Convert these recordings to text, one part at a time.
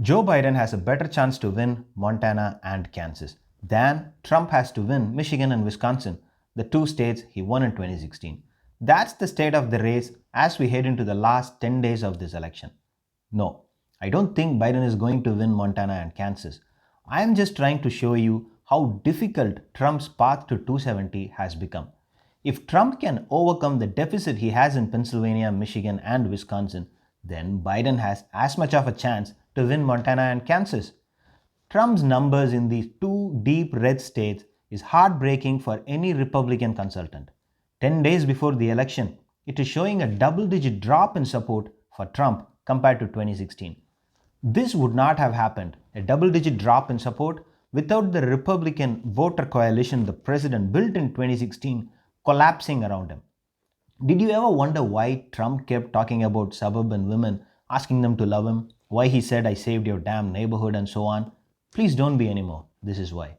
Joe Biden has a better chance to win Montana and Kansas than Trump has to win Michigan and Wisconsin, the two states he won in 2016. That's the state of the race as we head into the last 10 days of this election. No, I don't think Biden is going to win Montana and Kansas. I am just trying to show you how difficult Trump's path to 270 has become. If Trump can overcome the deficit he has in Pennsylvania, Michigan, and Wisconsin, then Biden has as much of a chance to win Montana and Kansas. Trump's numbers in these two deep red states is heartbreaking for any Republican consultant. 10 days before the election, it is showing a double digit drop in support for Trump compared to 2016. This would not have happened, a double digit drop in support, without the Republican voter coalition the president built in 2016 collapsing around him. Did you ever wonder why Trump kept talking about suburban women, asking them to love him? Why he said, I saved your damn neighborhood, and so on? Please don't be anymore. This is why.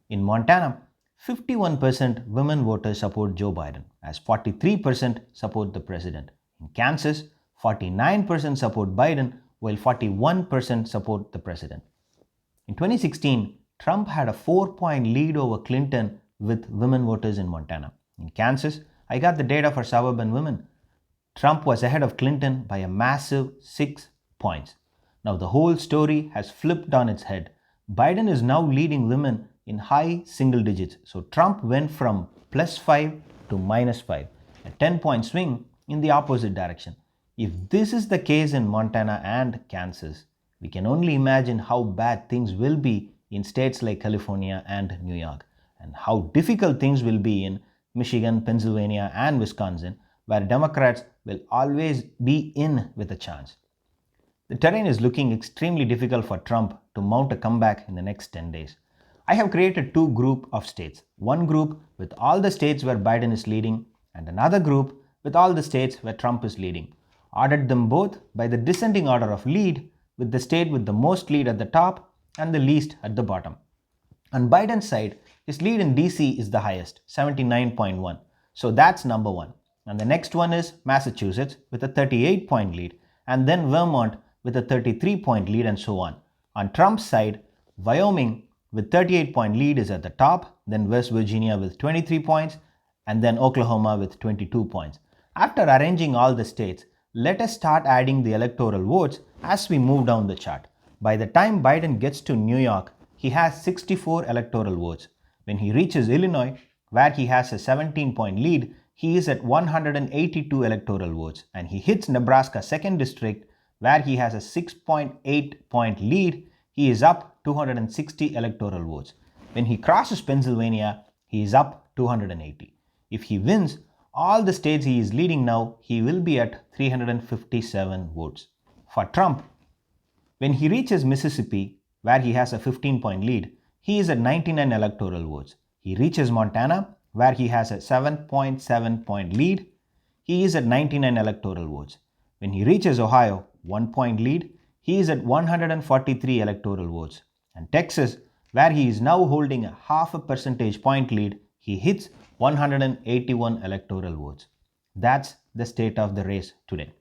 In Montana, 51% women voters support Joe Biden, as 43% support the president. In Kansas, 49% support Biden, while 41% support the president. In 2016, Trump had a 4-point lead over Clinton with women voters in Montana. In Kansas, I got the data for suburban women. Trump was ahead of Clinton by a massive 6 points. Now the whole story has flipped on its head. Biden is now leading women in high single digits. So Trump went from +5 to -5, a 10-point swing in the opposite direction. If this is the case in Montana and Kansas, we can only imagine how bad things will be in states like California and New York, and how difficult things will be in Michigan, Pennsylvania, and Wisconsin, where Democrats will always be in with a chance. The terrain is looking extremely difficult for Trump to mount a comeback in the next 10 days. I have created two groups of states. One group with all the states where Biden is leading, and another group with all the states where Trump is leading. Ordered them both by the descending order of lead, with the state with the most lead at the top and the least at the bottom. On Biden's side, his lead in DC is the highest, 79.1. So that's number one. And the next one is Massachusetts with a 38-point lead, and then Vermont with a 33-point lead, and so on. On Trump's side, Wyoming with 38-point lead is at the top, then West Virginia with 23 points, and then Oklahoma with 22 points. After arranging all the states, let us start adding the electoral votes as we move down the chart. By the time Biden gets to New York, he has 64 electoral votes. When he reaches Illinois, where he has a 17-point lead, he is at 182 electoral votes, and he hits Nebraska 2nd District, where he has a 6.8-point lead. He is up 260 electoral votes. When he crosses Pennsylvania, he is up 280. If he wins all the states he is leading now, he will be at 357 votes. For Trump, when he reaches Mississippi, where he has a 15-point lead, he is at 99 electoral votes. He reaches Montana, where he has a 7.7-point lead. He is at 99 electoral votes. When he reaches Ohio, 1-point lead, he is at 143 electoral votes. And Texas, where he is now holding a half a percentage point lead, he hits 181 electoral votes. That's the state of the race today.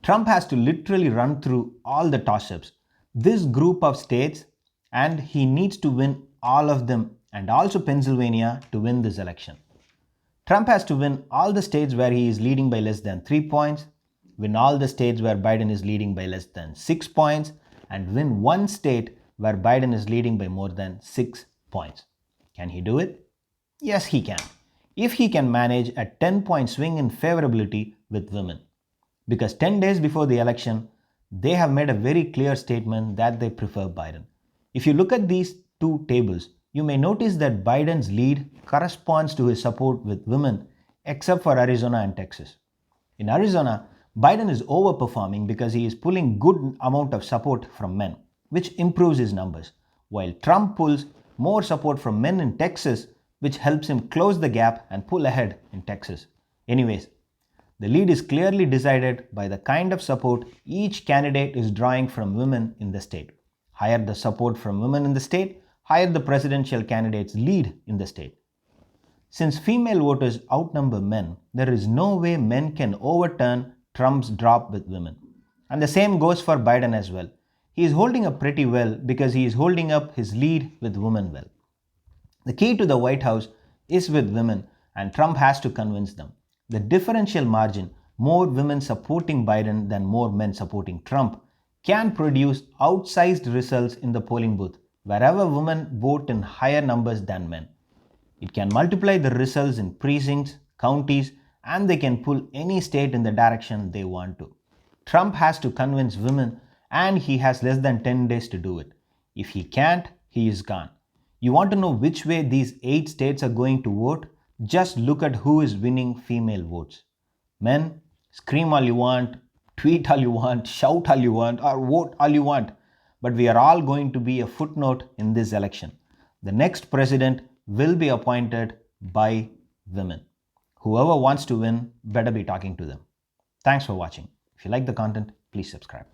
Trump has to literally run through all the toss-ups, this group of states, and he needs to win all of them, and also Pennsylvania, to win this election. Trump has to win all the states where he is leading by less than 3 points, win all the states where Biden is leading by less than 6 points, and win one state where Biden is leading by more than 6 points. Can he do it? Yes, he can. If he can manage a 10-point swing in favorability with women. Because 10 days before the election, they have made a very clear statement that they prefer Biden. If you look at these two tables, you may notice that Biden's lead corresponds to his support with women, except for Arizona and Texas. In Arizona, Biden is overperforming because he is pulling good amount of support from men, which improves his numbers, while Trump pulls more support from men in Texas, which helps him close the gap and pull ahead in Texas. Anyways, the lead is clearly decided by the kind of support each candidate is drawing from women in the state. Higher the support from women in the state, higher the presidential candidate's lead in the state. Since female voters outnumber men, there is no way men can overturn Trump's drop with women. And the same goes for Biden as well. he is holding up pretty well because he is holding up his lead with women well. The key to the White House is with women, and Trump has to convince them. The differential margin, more women supporting Biden than more men supporting Trump, can produce outsized results in the polling booth wherever women vote in higher numbers than men. It can multiply the results in precincts, counties, and they can pull any state in the direction they want to. Trump has to convince women, and he has less than 10 days to do it. If he can't, he is gone. You want to know which way these 8 states are going to vote? Just look at who is winning female votes. Men, scream all you want, tweet all you want, shout all you want, or vote all you want. But we are all going to be a footnote in this election. The next president will be appointed by women. Whoever wants to win better be talking to them. Thanks for watching. If you like the content, please subscribe.